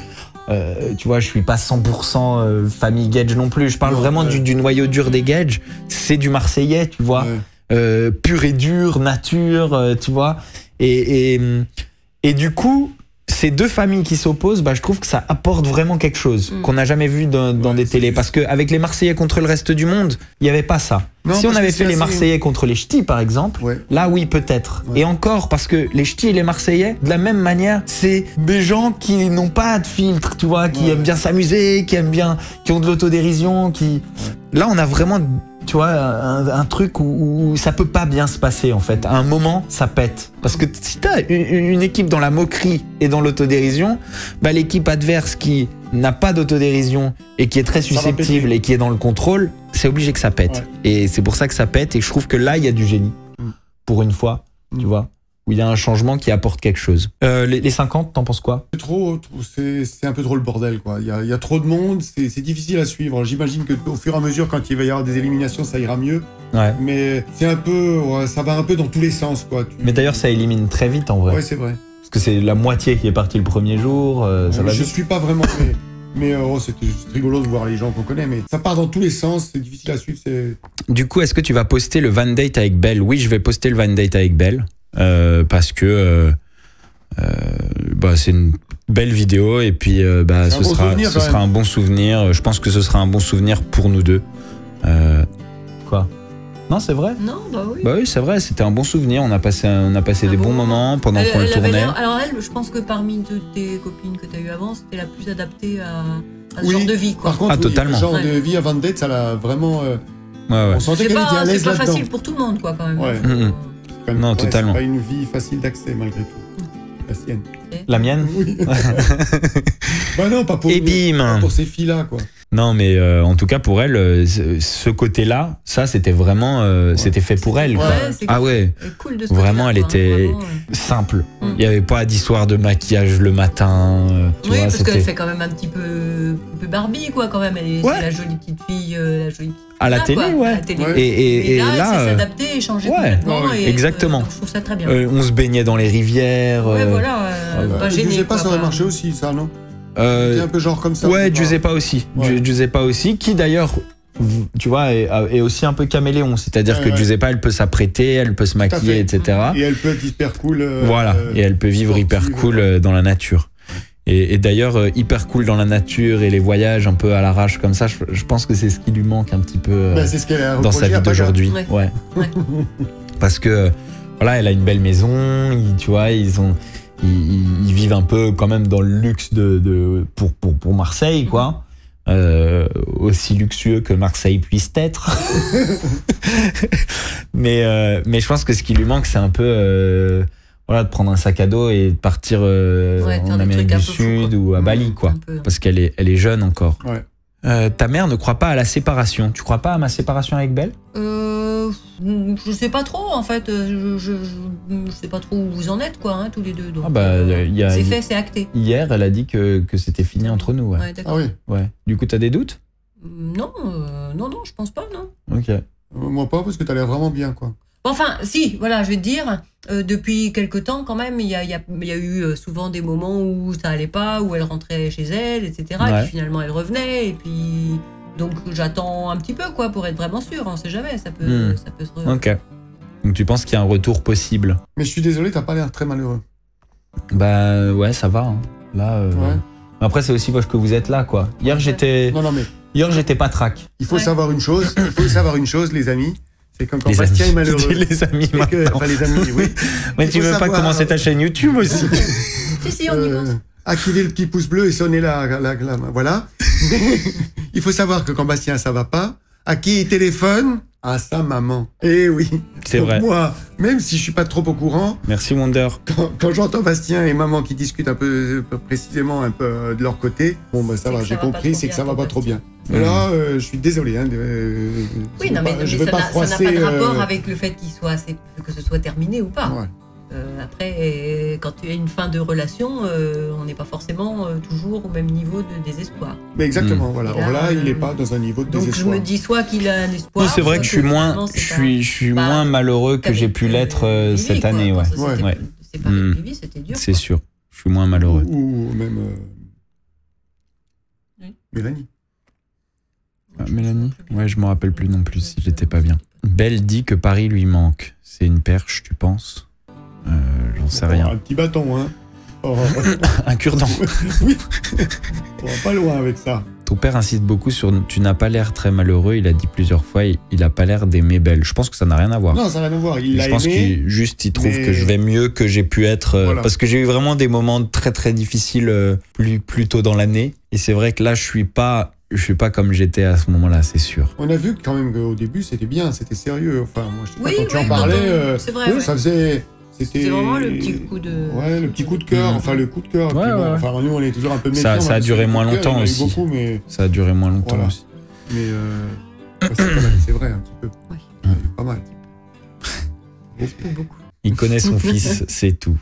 Speaker 1: tu vois, je suis pas 100% famille Gage non plus. Je parle vraiment du noyau dur des Gage. C'est du Marseillais, tu vois. Pur et dur, nature, tu vois. Et du coup... Ces deux familles qui s'opposent, je trouve que ça apporte vraiment quelque chose qu'on n'a jamais vu dans des télés. Parce qu'avec les Marseillais contre le reste du monde, il n'y avait pas ça. Non, si on avait fait les Marseillais contre les Ch'tis, par exemple, là oui, peut-être. Et encore, parce que les Ch'tis et les Marseillais, de la même manière, c'est des gens qui n'ont pas de filtre, tu vois, qui aiment bien s'amuser, qui ont de l'autodérision, Là, on a vraiment... Tu vois, un truc où ça peut pas bien se passer, en fait. À un moment, ça pète. Parce que si t'as une équipe dans la moquerie et dans l'autodérision, l'équipe adverse qui n'a pas d'autodérision et qui est très susceptible et qui est dans le contrôle, c'est obligé que ça pète. Et c'est pour ça que ça pète. Et je trouve que là, il y a du génie. Pour une fois, tu vois. Où il y a un changement qui apporte quelque chose. Les 50, t'en penses quoi?
Speaker 3: C'est un peu trop le bordel, quoi. Il y a trop de monde, c'est difficile à suivre. J'imagine qu'au fur et à mesure, quand il va y avoir des éliminations, ça ira mieux. Ouais. Mais c'est un peu, ça va un peu dans tous les sens, quoi.
Speaker 1: Mais d'ailleurs, ça élimine très vite, en vrai.
Speaker 3: Ouais, c'est vrai.
Speaker 1: Parce que c'est la moitié qui est partie le premier jour. Ça va
Speaker 3: je
Speaker 1: vite.
Speaker 3: suis pas vraiment... Mais c'était juste rigolo de voir les gens qu'on connaît, mais ça part dans tous les sens, c'est difficile à suivre.
Speaker 1: Du coup, est-ce que tu vas poster le Van Date avec Belle? Oui, je vais poster le Van Date avec Belle. Parce que c'est une belle vidéo et puis ce sera un bon souvenir. Je pense que ce sera un bon souvenir pour nous deux. Quoi? Non, c'est vrai.
Speaker 2: Non, oui.
Speaker 1: Oui, c'est vrai. C'était un bon souvenir. On a passé des bons moments pendant qu'on le tournait.
Speaker 2: Alors elle, je pense que parmi toutes tes copines que tu as eues avant, c'était la plus adaptée à ce genre de vie, quoi.
Speaker 3: Par contre,
Speaker 1: totalement.
Speaker 3: Le genre de vie à Van Date, ça l'a vraiment. On sentait qu'elle était à l'aise là-dedans.
Speaker 2: C'est pas facile pour tout le monde, quoi, quand même.
Speaker 3: Ouais.
Speaker 1: Non, totalement.
Speaker 3: C'est pas une vie facile d'accès, malgré tout. La sienne.
Speaker 1: La mienne?
Speaker 3: Oui. Non, pas pour ces filles-là, quoi.
Speaker 1: Non, mais en tout cas, pour elle, ce côté-là, ça, c'était vraiment... c'était fait pour elle, quoi.
Speaker 2: Cool de
Speaker 1: vraiment, elle était simple. Il n'y avait pas d'histoire de maquillage le matin.
Speaker 2: Parce qu'elle fait quand même un petit peu Barbie, quoi, quand même. C'est la jolie petite fille,
Speaker 1: à la télé,
Speaker 2: quoi, à la télé. Et là, elle s'est s'adapter et changer complètement.
Speaker 1: Exactement.
Speaker 2: Donc, je trouve ça très bien.
Speaker 1: On se baignait dans les rivières.
Speaker 2: Pas gêné.
Speaker 3: Giuseppa, ça aurait marché aussi, ça, non? C'est un peu genre comme ça.
Speaker 1: Ouais, Giuseppa aussi. Giuseppa aussi, qui d'ailleurs, tu vois, est aussi un peu caméléon. C'est-à-dire que Giuseppa, elle peut s'apprêter, elle peut se maquiller, etc.
Speaker 3: Et elle peut être hyper cool.
Speaker 1: Voilà, et elle peut vivre hyper cool dans la nature. Et d'ailleurs, hyper cool dans la nature et les voyages un peu à l'arrache comme ça, je pense que c'est ce qui lui manque un petit peu dans sa vie d'aujourd'hui. Ouais. Parce que, voilà, elle a une belle maison, tu vois, ils vivent un peu quand même dans le luxe pour Marseille, quoi. Aussi luxueux que Marseille puisse être. mais je pense que ce qui lui manque, c'est un peu de prendre un sac à dos et de partir en Amérique du Sud ou à Bali, quoi. Parce qu'elle est jeune encore. Ouais. Ta mère ne croit pas à la séparation. Tu crois pas à ma séparation avec Belle?
Speaker 2: Je sais pas trop, en fait. Je sais pas trop où vous en êtes, quoi, tous les deux. Donc, c'est fait, c'est acté.
Speaker 1: Hier, elle a dit que c'était fini entre nous. Ouais.
Speaker 2: D'accord.
Speaker 1: Ouais. Du coup, t'as des doutes?
Speaker 2: Non, je pense pas, non.
Speaker 1: Ok.
Speaker 3: Moi pas, parce que t'as l'air vraiment bien, quoi.
Speaker 2: Enfin, si, voilà, je vais te dire, depuis quelque temps, quand même, il y a eu souvent des moments où ça allait pas, où elle rentrait chez elle, etc. Et puis finalement, elle revenait, et puis Donc j'attends un petit peu quoi pour être vraiment sûr, on sait jamais, ça peut se...
Speaker 1: Ok. Donc tu penses qu'il y a un retour possible?
Speaker 3: Mais je suis désolé, t'as pas l'air très malheureux.
Speaker 1: Bah ouais, ça va. Hein. Là,
Speaker 3: Ouais.
Speaker 1: Après c'est aussi parce que vous êtes là quoi. Hier j'étais pas trac.
Speaker 3: Il faut savoir une chose, les amis. C'est quand
Speaker 1: Les
Speaker 3: Bastien
Speaker 1: amis.
Speaker 3: est malheureux.
Speaker 1: Les amis maintenant.
Speaker 3: Enfin, les amis, oui.
Speaker 1: Mais tu
Speaker 3: Il faut
Speaker 1: veux pas
Speaker 3: savoir-
Speaker 1: commencer ta chaîne YouTube aussi?
Speaker 2: Si, on y pense.
Speaker 3: Activez le petit pouce bleu et sonnez la main. Voilà. Il faut savoir que quand Bastien ça va pas, à qui il téléphone? À sa maman. Eh oui.
Speaker 1: C'est
Speaker 3: Donc
Speaker 1: vrai.
Speaker 3: Moi, même si je suis pas trop au courant,
Speaker 1: Merci Wonder.
Speaker 3: quand j'entends Bastien et maman qui discutent un peu précisément un peu de leur côté, bon bah ça
Speaker 2: C'est
Speaker 3: va,
Speaker 2: que
Speaker 3: j'ai
Speaker 2: ça va pas
Speaker 3: compris,
Speaker 2: trop
Speaker 3: c'est que
Speaker 2: bien
Speaker 3: ça va
Speaker 2: pour
Speaker 3: pas trop bien.
Speaker 1: Bastien.
Speaker 3: Et là, je suis désolé. Hein,
Speaker 2: Oui, non, mais
Speaker 3: je
Speaker 2: ça
Speaker 3: veux pas
Speaker 2: n'a
Speaker 3: froisser.
Speaker 2: pas de rapport avec le fait que ce soit terminé ou pas.
Speaker 3: Ouais.
Speaker 2: Après, quand il y a une fin de relation, on n'est pas forcément toujours au même niveau de désespoir.
Speaker 3: Mais exactement, voilà.
Speaker 2: Et là,
Speaker 3: Or là, il est pas dans un niveau de
Speaker 2: Donc
Speaker 3: désespoir.
Speaker 2: je me dis soit qu'il a un espoir.
Speaker 1: Non, c'est vrai
Speaker 2: soit
Speaker 1: que je suis moins,
Speaker 2: finalement,
Speaker 1: je
Speaker 2: c'est
Speaker 1: suis
Speaker 2: pas-
Speaker 1: moins malheureux que
Speaker 2: avec,
Speaker 1: j'ai pu l'être
Speaker 2: Vivi,
Speaker 1: cette
Speaker 2: quoi.
Speaker 1: année, ouais.
Speaker 2: Quand ça s'était-
Speaker 1: Ouais.
Speaker 2: C'est pas avec Vivi, c'était dur.
Speaker 1: C'est
Speaker 2: quoi.
Speaker 1: sûr. Je suis moins malheureux.
Speaker 3: Ou même
Speaker 2: Oui.
Speaker 3: Mélanie.
Speaker 1: Ah, Mélanie? Ouais, je me rappelle plus non plus si j'étais pas bien. Belle dit que Paris lui manque. C'est une perche, tu penses? J'en sais rien.
Speaker 3: Un petit bâton, hein. Oh,
Speaker 1: Un cure-dent.
Speaker 3: oui. On va pas loin avec ça.
Speaker 1: Ton père insiste beaucoup sur « tu n'as pas l'air très malheureux », il a dit plusieurs fois, il a pas l'air d'aimer Belle. Je pense que ça n'a rien à voir.
Speaker 3: Non, ça n'a rien à voir. Il
Speaker 1: je
Speaker 3: l'a
Speaker 1: pense
Speaker 3: aimé.
Speaker 1: qu'il trouve
Speaker 3: mais-
Speaker 1: que je vais mieux que j'ai pu être.
Speaker 3: Voilà.
Speaker 1: Parce que j'ai eu vraiment des moments très très difficiles plus tôt dans l'année. Et c'est vrai que là, je suis pas comme j'étais à ce moment-là, c'est sûr.
Speaker 3: On a vu quand même qu'au début, c'était bien, c'était sérieux. Enfin, moi, je sais pas,
Speaker 2: Oui,
Speaker 3: quand tu en
Speaker 2: oui,
Speaker 3: parlais,
Speaker 2: c'est vrai, ouais.
Speaker 3: ça faisait...
Speaker 2: C'est vraiment le petit coup de...
Speaker 3: Ouais, le petit coup de cœur, enfin le coup de cœur.
Speaker 1: Ouais,
Speaker 3: Puis bon,
Speaker 1: ouais.
Speaker 3: Enfin, nous, on est toujours un peu méfiants.
Speaker 1: Ça a duré moins longtemps
Speaker 3: il y en a eu
Speaker 1: aussi.
Speaker 3: beaucoup, mais
Speaker 1: Ça a duré moins longtemps
Speaker 3: Voilà.
Speaker 1: aussi.
Speaker 3: c'est vrai, un petit peu.
Speaker 2: Oui.
Speaker 3: Il y en a eu pas mal.
Speaker 2: Beaucoup.
Speaker 1: Il connaît son fils, c'est tout.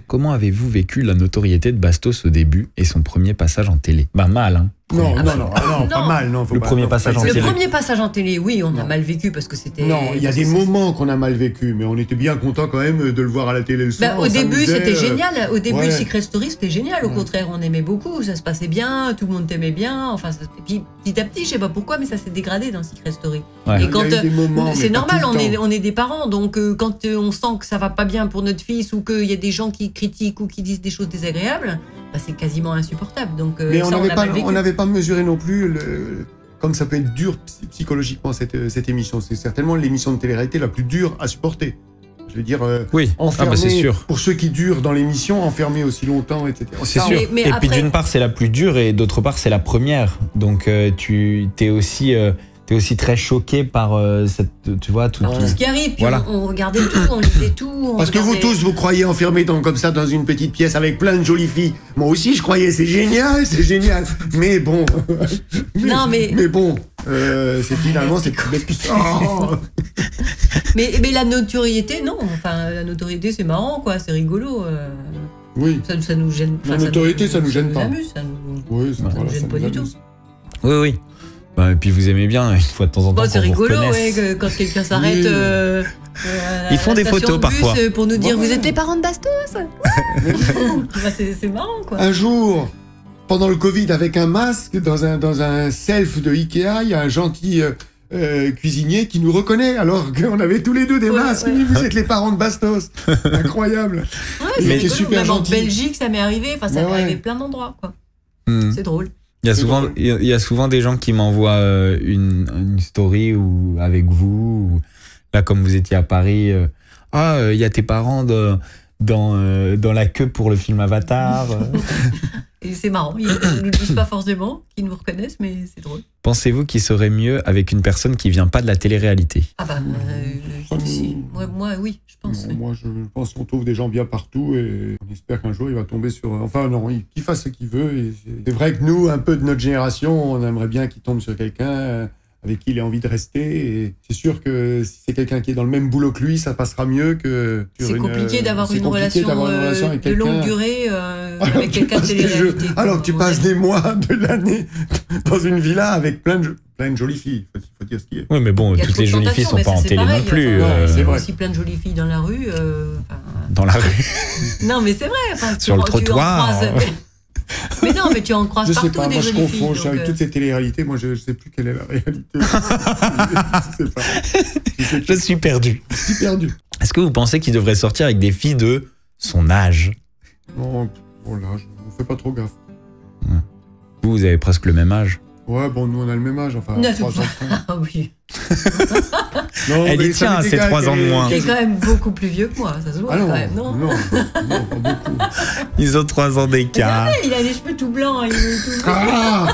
Speaker 1: Comment avez-vous vécu la notoriété de Bastos au début et son premier passage en télé? Bah mal, hein.
Speaker 3: Non,
Speaker 2: bah,
Speaker 3: non, pas
Speaker 2: non.
Speaker 3: mal, non. Faut
Speaker 1: Le
Speaker 3: pas-
Speaker 1: premier
Speaker 3: non,
Speaker 1: passage
Speaker 3: pas-
Speaker 1: en
Speaker 2: Le
Speaker 1: télé.
Speaker 2: premier passage en télé, oui, on a
Speaker 3: Non.
Speaker 2: mal vécu parce que c'était...
Speaker 3: Non, il y a des moments qu'on a mal vécu, mais on était bien content quand même de le voir à la télé le soir.
Speaker 2: Bah, au
Speaker 3: on
Speaker 2: début,
Speaker 3: s'amusait,
Speaker 2: c'était génial. Au début,
Speaker 3: ouais.
Speaker 2: le Secret Story, c'était génial. Au
Speaker 3: Ouais.
Speaker 2: contraire, on aimait beaucoup. Ça se passait bien. Tout le monde t'aimait bien. Enfin, et puis, petit à petit, je sais pas pourquoi, mais ça s'est dégradé dans Secret Story.
Speaker 1: Ouais.
Speaker 2: Et
Speaker 3: Il y a
Speaker 2: quand
Speaker 3: eu des moments, mais
Speaker 2: c'est
Speaker 3: pas
Speaker 2: normal,
Speaker 3: tout le temps.
Speaker 2: on est des parents. Donc, quand on sent que ça va pas bien pour notre fils ou qu'il y a des gens qui critiquent ou qui disent des choses désagréables, bah, c'est quasiment insupportable. Donc,
Speaker 3: Mais
Speaker 2: ça,
Speaker 3: on n'avait
Speaker 2: l'a
Speaker 3: pas,
Speaker 2: mal vécu.
Speaker 3: on n'avait pas mesuré non plus comme ça peut être dur psychologiquement cette émission. C'est certainement l'émission de télé-réalité la plus dure à supporter. Je veux dire,
Speaker 1: Oui,
Speaker 3: enfermé,
Speaker 1: c'est sûr.
Speaker 3: pour ceux qui durent dans l'émission, enfermés aussi longtemps, etc.
Speaker 1: C'est
Speaker 3: Ça,
Speaker 1: sûr.
Speaker 2: Mais
Speaker 1: et puis
Speaker 2: après-
Speaker 1: d'une part, c'est la plus dure et d'autre part, c'est la première. Donc tu t'es aussi très choqué par cette, tu vois, tout.
Speaker 2: Par tout ce qui arrive. Puis
Speaker 1: Voilà.
Speaker 2: on regardait tout, on lisait tout. on
Speaker 3: Parce que vous
Speaker 2: regardait-
Speaker 3: tous, vous croyez enfermés comme ça dans une petite pièce avec plein de jolies filles. Moi aussi, je croyais, c'est génial, c'est génial. Mais bon.
Speaker 2: Non, mais-
Speaker 3: Mais bon, c'est finalement, c'est. Oh.
Speaker 2: Mais la notoriété, non. Enfin, la notoriété, c'est marrant, quoi. C'est rigolo.
Speaker 3: Oui.
Speaker 2: Ça nous gêne.
Speaker 3: La notoriété, ça nous gêne pas.
Speaker 2: amuse, ça nous...
Speaker 3: Oui, ça,
Speaker 2: nous
Speaker 3: voilà,
Speaker 2: gêne
Speaker 3: ça
Speaker 2: pas
Speaker 3: nous
Speaker 2: du
Speaker 3: amuse.
Speaker 1: Oui, oui. Bah, et puis vous aimez bien une fois de temps en temps.
Speaker 2: Bon, c'est
Speaker 1: qu'on vous
Speaker 2: rigolo,
Speaker 1: reconnaisse.
Speaker 2: ouais, quand quelqu'un s'arrête.
Speaker 3: Oui.
Speaker 2: À
Speaker 1: Ils font
Speaker 2: la
Speaker 1: des
Speaker 2: station
Speaker 1: photos
Speaker 2: de bus,
Speaker 1: parfois.
Speaker 2: Pour nous dire,
Speaker 3: Ouais.
Speaker 2: vous êtes les parents de Bastos. Bah, c'est marrant, quoi.
Speaker 3: Un jour, pendant le Covid, avec un masque, dans un self de Ikea, il y a un gentil cuisinier qui nous reconnaît, alors qu'on avait tous les deux des
Speaker 2: Ouais,
Speaker 3: masques.
Speaker 2: ouais.
Speaker 3: Oui, vous êtes les parents de Bastos. Incroyable.
Speaker 2: Ouais,
Speaker 3: Mais
Speaker 2: c'est
Speaker 3: qui est
Speaker 2: rigolo.
Speaker 3: super
Speaker 2: Même
Speaker 3: gentil.
Speaker 2: en Belgique, ça m'est arrivé. Enfin, ça
Speaker 3: Ouais,
Speaker 2: m'est arrivé
Speaker 3: ouais.
Speaker 2: plein d'endroits, quoi.
Speaker 1: Hmm.
Speaker 2: C'est drôle.
Speaker 1: Il y a
Speaker 3: C'est
Speaker 1: souvent,
Speaker 3: drôle.
Speaker 1: il y a souvent des gens qui m'envoient une story ou avec vous. Ou, là, comme vous étiez à Paris, il y a tes parents dans la queue pour le film Avatar.
Speaker 2: Et c'est marrant. Ils ne nous le disent pas forcément, qu'ils nous reconnaissent, mais c'est drôle.
Speaker 1: Pensez-vous qu'il serait mieux avec une personne qui vient pas de la télé-réalité?
Speaker 2: Ah bah, si. Moi, oui, je pense.
Speaker 3: Non, moi, je pense qu'on trouve des gens bien partout et on espère qu'un jour il va tomber sur. Enfin, non, qu'il fasse ce qu'il veut. Et c'est vrai que nous, un peu de notre génération, on aimerait bien qu'il tombe sur quelqu'un avec qui il a envie de rester. Et c'est sûr que si c'est quelqu'un qui est dans le même boulot que lui, ça passera mieux que. sur
Speaker 2: C'est compliqué d'avoir une relation
Speaker 3: avec
Speaker 2: de longue
Speaker 3: quelqu'un.
Speaker 2: durée
Speaker 3: Alors
Speaker 2: avec
Speaker 3: que tu
Speaker 2: quelqu'un de
Speaker 3: passes des
Speaker 2: télé-réalité.
Speaker 3: jeux- Alors que tu passes des mois de l'année dans une villa avec plein de jolies filles. Faut dire ce qui est.
Speaker 1: Oui, mais bon,
Speaker 2: Il y a
Speaker 1: toutes
Speaker 2: trop
Speaker 1: les
Speaker 2: de
Speaker 1: jolies filles
Speaker 2: tentations,
Speaker 1: sont
Speaker 2: mais
Speaker 1: pas
Speaker 2: ça,
Speaker 1: en
Speaker 2: c'est
Speaker 1: télé
Speaker 2: pareil,
Speaker 1: non plus.
Speaker 2: enfin,
Speaker 3: c'est
Speaker 2: il y a
Speaker 3: vrai.
Speaker 2: aussi plein de jolies filles dans la rue.
Speaker 1: Dans la rue.
Speaker 2: Non, mais c'est vrai. Enfin,
Speaker 1: Sur le
Speaker 2: tu en
Speaker 1: trottoir.
Speaker 2: croises- Mais non, mais tu en croises
Speaker 3: Je sais
Speaker 2: partout
Speaker 3: pas,
Speaker 2: des
Speaker 3: moi je
Speaker 2: jolies filles.
Speaker 3: confonds, je suis
Speaker 2: donc,
Speaker 3: avec toutes ces téléréalités, moi je sais plus quelle est la réalité. Je sais pas.
Speaker 1: Je suis perdu.
Speaker 3: Je suis perdu.
Speaker 1: Est-ce que vous pensez qu'il devrait sortir avec des filles de son âge?
Speaker 3: Non, bon là, on fait pas trop gaffe.
Speaker 1: Vous avez presque le même âge.
Speaker 3: Ouais, bon, nous on a le même âge, enfin, 3 ans.
Speaker 2: Ah oui.
Speaker 3: Non,
Speaker 1: Elle
Speaker 3: mais
Speaker 1: y
Speaker 3: ça
Speaker 1: tient,
Speaker 3: m'est
Speaker 1: c'est
Speaker 3: égal
Speaker 1: 3 ans de
Speaker 3: qu'elle-
Speaker 1: moins.
Speaker 2: T'es quand même beaucoup plus vieux que moi, ça se voit
Speaker 3: Ah non,
Speaker 2: quand même, non
Speaker 3: non, pas beaucoup.
Speaker 1: Ils ont 3 ans d'écart.
Speaker 2: Il a les cheveux tout blancs, il est tout...
Speaker 3: Ah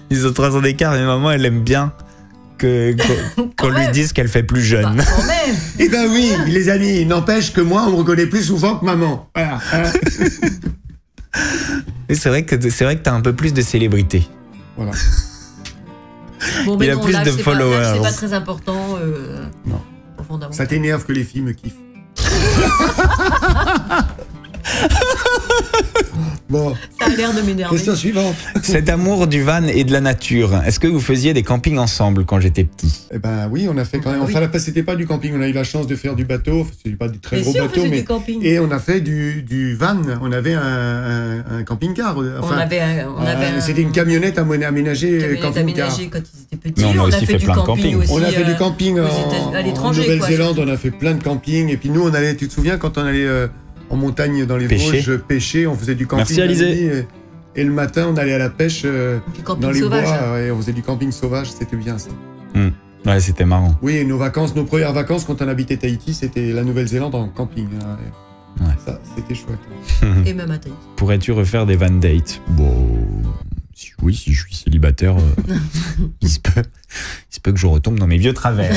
Speaker 1: Ils ont 3 ans d'écart, mais maman, elle aime bien qu'on lui dise qu'elle fait plus jeune.
Speaker 2: Bah, quand même.
Speaker 3: Eh ben oui, les amis, n'empêche que moi, on me reconnaît plus souvent que maman. Voilà.
Speaker 1: Et c'est vrai que t'as un peu plus de célébrité.
Speaker 3: Voilà.
Speaker 2: Bon,
Speaker 1: Il
Speaker 2: mais
Speaker 1: a
Speaker 2: non,
Speaker 1: plus
Speaker 2: l'âge,
Speaker 1: de
Speaker 2: c'est pas- l'âge,
Speaker 1: followers.
Speaker 2: c'est pas très important.
Speaker 3: Non.
Speaker 2: Fondamentalement.
Speaker 3: Ça t'énerve que les filles me kiffent. Bon,
Speaker 2: Ça a l'air de m'énerver.
Speaker 3: question suivante.
Speaker 1: Cet amour du van et de la nature, est-ce que vous faisiez des campings ensemble quand j'étais petit?
Speaker 3: Eh ben oui, on a fait quand même.
Speaker 2: Oui.
Speaker 3: Enfin, là, c'était pas du camping, on a eu la chance de faire du bateau. C'est pas du très
Speaker 2: Mais
Speaker 3: gros
Speaker 2: si, on
Speaker 3: bateau,
Speaker 2: faisait
Speaker 3: mais.
Speaker 2: du camping.
Speaker 3: Et on a fait du van. On avait un camping-car.
Speaker 2: On avait un
Speaker 3: C'était une camionnette aménagée
Speaker 2: camionnette
Speaker 3: camping-car.
Speaker 2: aménagée quand ils étaient petits.
Speaker 1: Mais on a aussi fait
Speaker 2: du
Speaker 1: plein de
Speaker 2: camping
Speaker 1: camping.
Speaker 2: aussi.
Speaker 3: On a fait du camping
Speaker 2: à
Speaker 3: en
Speaker 2: l'étranger, quoi.
Speaker 3: Nouvelle-Zélande, on a fait plein de camping. Et puis nous, on allait, tu te souviens, quand on allait en montagne dans les
Speaker 1: Pêcher.
Speaker 3: Vosges pêcher, on faisait du camping.
Speaker 1: Merci, Alizé.
Speaker 3: la nuit, et le matin, on allait à la pêche
Speaker 2: Du camping
Speaker 3: dans les
Speaker 2: sauvage.
Speaker 3: bois. Ouais, on faisait du camping sauvage, c'était bien ça.
Speaker 1: Ouais, c'était marrant.
Speaker 3: Oui, et nos premières vacances quand on habitait Tahiti, c'était la Nouvelle-Zélande en camping. Hein,
Speaker 1: Ouais.
Speaker 3: Ça, c'était chouette.
Speaker 2: Et même à Tahiti.
Speaker 1: Pourrais-tu refaire des van dates? Bon, oui, si je suis célibataire, il se peut que je retombe dans mes vieux travers.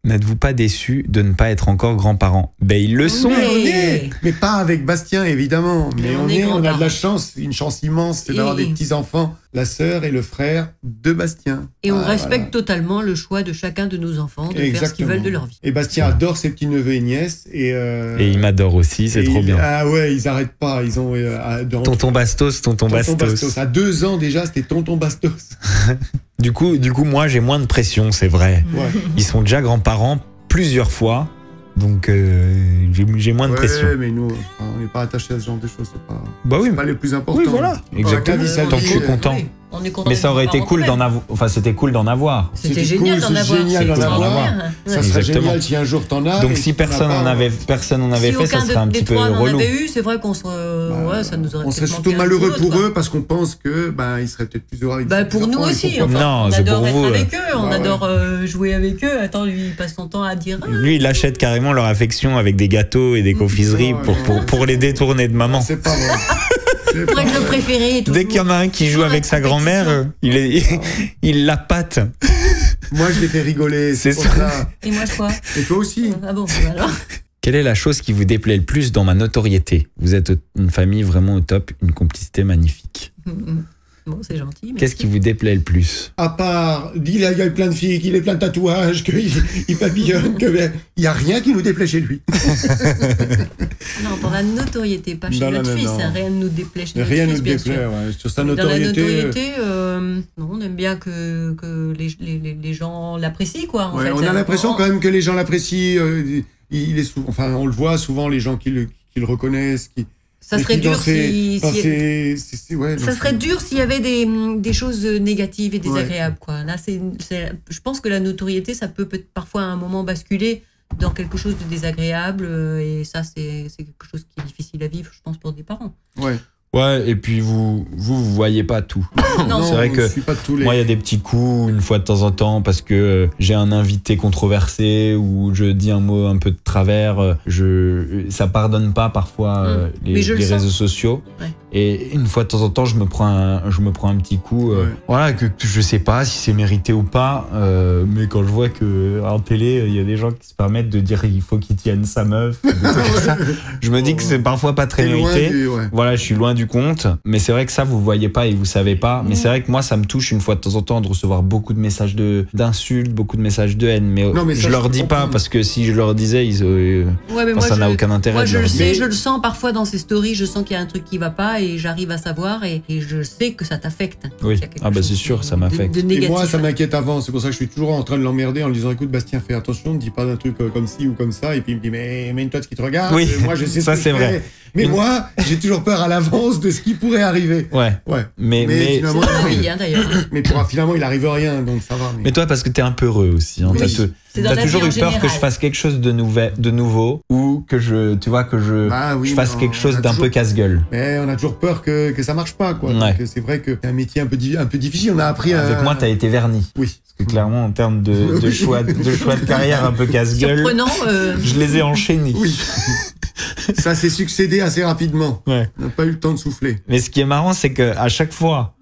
Speaker 1: N'êtes-vous pas déçu de ne pas être encore grands-parents? Ben, ils le sont.
Speaker 3: Mais pas avec Bastien, évidemment. Mais on a de
Speaker 2: grands-parents.
Speaker 3: la chance, une chance immense, c'est d'avoir
Speaker 2: Et-
Speaker 3: des petits-enfants, la sœur et le frère de Bastien.
Speaker 2: Et on
Speaker 3: Ah,
Speaker 2: respecte
Speaker 3: voilà.
Speaker 2: totalement le choix de chacun de nos enfants de faire ce qu'ils
Speaker 3: Exactement.
Speaker 2: veulent de leur vie.
Speaker 3: Et Bastien adore ses petits-neveux et nièces. Et
Speaker 1: Et ils m'adorent aussi, c'est
Speaker 3: et
Speaker 1: trop bien.
Speaker 3: Ah ouais, ils arrêtent pas. Ils ont
Speaker 1: Tonton Bastos.
Speaker 3: Tonton Bastos. À 2 ans déjà, c'était Tonton Bastos.
Speaker 1: Du coup, moi, j'ai moins de pression, c'est vrai.
Speaker 3: Ouais.
Speaker 1: Ils sont déjà grands-parents plusieurs fois, donc j'ai moins de pression.
Speaker 3: Ouais, mais nous, on n'est pas attachés à ce genre de choses. C'est pas,
Speaker 1: Bah oui,
Speaker 3: c'est pas le plus important.
Speaker 1: oui, voilà, exactement.
Speaker 3: Chacun vit sa
Speaker 1: Tant que je
Speaker 3: vie.
Speaker 1: suis content.
Speaker 2: Oui, on est content
Speaker 1: Mais ça
Speaker 2: d'être
Speaker 1: aurait été
Speaker 2: grands-parents
Speaker 1: cool
Speaker 2: quand
Speaker 1: d'en
Speaker 2: même.
Speaker 1: avoir. Enfin, c'était cool d'en avoir.
Speaker 2: C'était
Speaker 3: C'est
Speaker 2: génial
Speaker 3: cool,
Speaker 2: d'en
Speaker 3: c'est
Speaker 2: avoir.
Speaker 3: génial
Speaker 1: d'en
Speaker 2: C'est
Speaker 1: avoir.
Speaker 2: extraordinaire.
Speaker 3: Ça
Speaker 2: Ouais.
Speaker 3: serait
Speaker 1: Exactement.
Speaker 3: génial si un jour t'en as.
Speaker 1: Donc
Speaker 3: et
Speaker 1: si
Speaker 3: t'en as
Speaker 1: personne
Speaker 3: pas,
Speaker 1: en avait fait, ça
Speaker 2: Si
Speaker 1: serait un
Speaker 2: aucun
Speaker 1: petit
Speaker 2: des
Speaker 1: peu
Speaker 2: trois n'en
Speaker 1: relou.
Speaker 2: avait eu, c'est vrai qu'on serait, ouais, ça nous aurait
Speaker 3: On serait
Speaker 2: peut-être
Speaker 3: surtout
Speaker 2: manqué un
Speaker 3: malheureux
Speaker 2: peu,
Speaker 3: pour
Speaker 2: quoi.
Speaker 3: eux parce qu'on pense que ils seraient peut-être plus heureux avec
Speaker 2: Bah
Speaker 3: des
Speaker 2: pour nous
Speaker 3: enfants, et
Speaker 2: aussi,
Speaker 3: pourquoi
Speaker 2: enfin,
Speaker 3: pas.
Speaker 1: Non,
Speaker 2: on
Speaker 1: c'est
Speaker 2: adore
Speaker 1: pour
Speaker 2: être
Speaker 1: vous,
Speaker 2: avec eux, on
Speaker 3: Bah ouais.
Speaker 2: adore jouer avec eux. Attends, lui, il passe son temps à dire.
Speaker 1: Lui, il achète carrément leur affection avec des gâteaux et des confiseries pour les détourner de maman.
Speaker 3: C'est pas vrai. C'est
Speaker 2: Pour
Speaker 3: pas
Speaker 2: être le
Speaker 3: vrai.
Speaker 2: préféré.
Speaker 1: Dès qu'il y en a un qui joue avec sa grand-mère, il la pâte.
Speaker 3: Moi, je les fais rigoler.
Speaker 1: C'est
Speaker 3: pour
Speaker 1: ça.
Speaker 2: Et moi, je crois.
Speaker 3: Et toi aussi.
Speaker 2: Ah bon, alors.
Speaker 1: Quelle est la chose qui vous déplaît le plus dans ma notoriété? Vous êtes une famille vraiment au top, une complicité magnifique.
Speaker 2: Bon, c'est gentil.
Speaker 1: Qu'est-ce qui vous déplaît le plus?
Speaker 3: À part, il a plein de filles, qu'il a plein de tatouages, qu'il papillonne, il n'y a rien qui nous déplaît chez lui.
Speaker 2: Non, pour la notoriété, pas chez
Speaker 3: Non,
Speaker 2: notre
Speaker 3: non,
Speaker 2: fils.
Speaker 3: non.
Speaker 2: Hein, rien ne nous déplaît chez notre
Speaker 3: Rien
Speaker 2: fils,
Speaker 3: nous
Speaker 2: bien
Speaker 3: déplaît,
Speaker 2: sûr.
Speaker 3: ouais. Sur sa
Speaker 2: Dans la
Speaker 3: notoriété.
Speaker 2: notoriété, non, on aime bien que les gens l'apprécient, quoi. En
Speaker 3: Ouais,
Speaker 2: fait.
Speaker 3: on a l'impression quand même que les gens l'apprécient. Il est souvent, enfin, on le voit souvent, les gens qui le reconnaissent.
Speaker 2: Ça serait dur si.
Speaker 3: Ouais,
Speaker 2: Ça serait dur s'il y avait des choses négatives et désagréables, quoi. Là, je pense que la notoriété, ça peut parfois à un moment basculer dans quelque chose de désagréable, et ça, c'est quelque chose qui est difficile à vivre, je pense, pour des parents.
Speaker 3: Ouais.
Speaker 1: Ouais, et puis vous voyez pas tout.
Speaker 2: Non,
Speaker 1: c'est vrai
Speaker 3: on
Speaker 1: que
Speaker 3: suit pas tous les...
Speaker 1: moi, il y a des petits coups une fois de temps en temps parce que j'ai un invité controversé ou je dis un mot un peu de travers. Ça pardonne pas parfois
Speaker 2: Mais
Speaker 1: les
Speaker 2: je le
Speaker 1: réseaux
Speaker 2: sens.
Speaker 1: sociaux.
Speaker 2: Ouais.
Speaker 1: Et une fois de temps en temps, je me prends un petit coup.
Speaker 3: Ouais.
Speaker 1: Voilà, que je sais pas si c'est mérité ou pas. Mais quand je vois que en télé, il y a des gens qui se permettent de dire il faut qu'il tienne sa meuf, des trucs comme ça, je me dis que c'est parfois pas très
Speaker 3: T'es loin
Speaker 1: mérité.
Speaker 3: ouais.
Speaker 1: Voilà, je suis loin du compte, mais c'est vrai que ça vous voyez pas et vous savez pas. Mais c'est vrai que moi, ça me touche une fois de temps en temps de recevoir beaucoup de messages d'insultes, beaucoup de messages de haine. Mais,
Speaker 3: Non, mais ça,
Speaker 1: je leur dis pas parce que si je leur disais, ça n'a aucun intérêt.
Speaker 2: Moi,
Speaker 1: de
Speaker 2: je
Speaker 1: leur
Speaker 2: le
Speaker 1: dire.
Speaker 2: sais, je le sens parfois dans ces stories. Je sens qu'il y a un truc qui va pas et j'arrive à savoir et je sais que ça t'affecte.
Speaker 1: Oui.
Speaker 2: Il y a quelque
Speaker 1: Ah bah
Speaker 2: chose
Speaker 1: c'est sûr, ça m'affecte.
Speaker 2: de
Speaker 3: Et
Speaker 2: négatif.
Speaker 3: moi, ça m'inquiète avant. C'est pour ça que je suis toujours en train de l'emmerder en lui disant écoute, Bastien, fais attention, ne dis pas d'un truc comme ci ou comme ça. Et puis il me dit mais mène-toi de ce qui te regarde.
Speaker 1: Oui,
Speaker 3: Moi, je sais
Speaker 1: ça,
Speaker 3: ce que
Speaker 1: c'est
Speaker 3: je
Speaker 1: vrai.
Speaker 3: fais. Mais moi, j'ai toujours peur à l'avance de ce qui pourrait arriver.
Speaker 1: Ouais.
Speaker 3: Ouais.
Speaker 1: Mais
Speaker 3: finalement,
Speaker 2: C'est dans la vie, hein, d'ailleurs.
Speaker 3: finalement, il arrive rien, donc ça va.
Speaker 1: Mais toi, parce que t'es un peu heureux aussi. Hein,
Speaker 2: Oui, c'est dans
Speaker 1: t'as
Speaker 2: la
Speaker 1: toujours
Speaker 2: vie
Speaker 1: eu
Speaker 2: en
Speaker 1: peur que je
Speaker 2: général.
Speaker 1: fasse quelque chose de nouveau ou que je
Speaker 3: Bah oui,
Speaker 1: fasse
Speaker 3: mais
Speaker 1: quelque chose
Speaker 3: on a
Speaker 1: d'un peu
Speaker 3: toujours-
Speaker 1: casse-gueule.
Speaker 3: Mais on a toujours peur que ça marche pas, quoi.
Speaker 1: Ouais.
Speaker 3: Donc, c'est vrai que c'est un métier un peu difficile. On a appris
Speaker 1: Avec moi, t'as été verni.
Speaker 3: Oui.
Speaker 1: Parce que clairement, en termes de choix de carrière un peu casse-gueule,
Speaker 2: Surprenant.
Speaker 1: je les ai enchaînés.
Speaker 3: Oui. Ça s'est succédé assez rapidement.
Speaker 1: Ouais.
Speaker 3: On n'a pas eu le temps de souffler.
Speaker 1: Mais ce qui est marrant, c'est que à chaque fois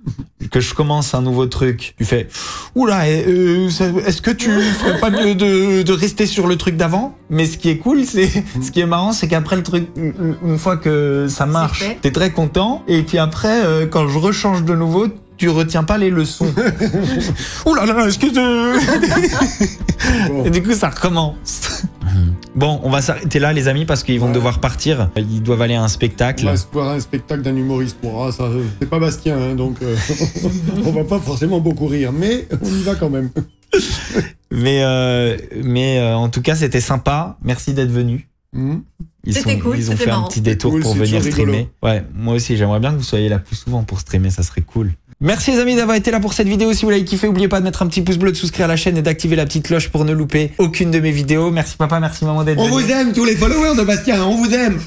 Speaker 1: que je commence un nouveau truc, tu fais oula, est-ce que tu ferais pas mieux de rester sur le truc d'avant? Mais ce qui est cool, ce qui est marrant, c'est qu'après le truc, une fois que ça marche,
Speaker 2: fait.
Speaker 1: t'es très content. Et puis après, quand je rechange de nouveau, tu retiens pas les leçons. Oula là, est-ce que
Speaker 3: Bon.
Speaker 1: Et du coup, ça recommence. Bon, on va s'arrêter là, les amis, parce qu'ils vont devoir partir. Ils doivent aller à un
Speaker 3: On
Speaker 1: spectacle.
Speaker 3: va se voir un spectacle d'un humoriste. Bon, ça, c'est pas Bastien, hein, donc on va pas forcément beaucoup rire, mais on y va quand même.
Speaker 1: Mais en tout cas, c'était sympa. Merci d'être venu.
Speaker 2: C'était cool,
Speaker 1: Ils ont
Speaker 2: c'était
Speaker 1: fait
Speaker 2: marrant.
Speaker 1: un petit détour
Speaker 3: Cool,
Speaker 1: pour
Speaker 3: c'est
Speaker 1: venir
Speaker 3: toujours
Speaker 1: streamer. Ouais, moi aussi, j'aimerais bien que vous soyez là plus souvent pour streamer, ça serait cool. Merci les amis d'avoir été là pour cette vidéo. Si vous l'avez kiffé, n'oubliez pas de mettre un petit pouce bleu, de souscrire à la chaîne et d'activer la petite cloche pour ne louper aucune de mes vidéos. Merci papa, merci maman d'être
Speaker 3: On
Speaker 1: venu.
Speaker 3: vous aime, tous les followers de Bastien, on vous aime.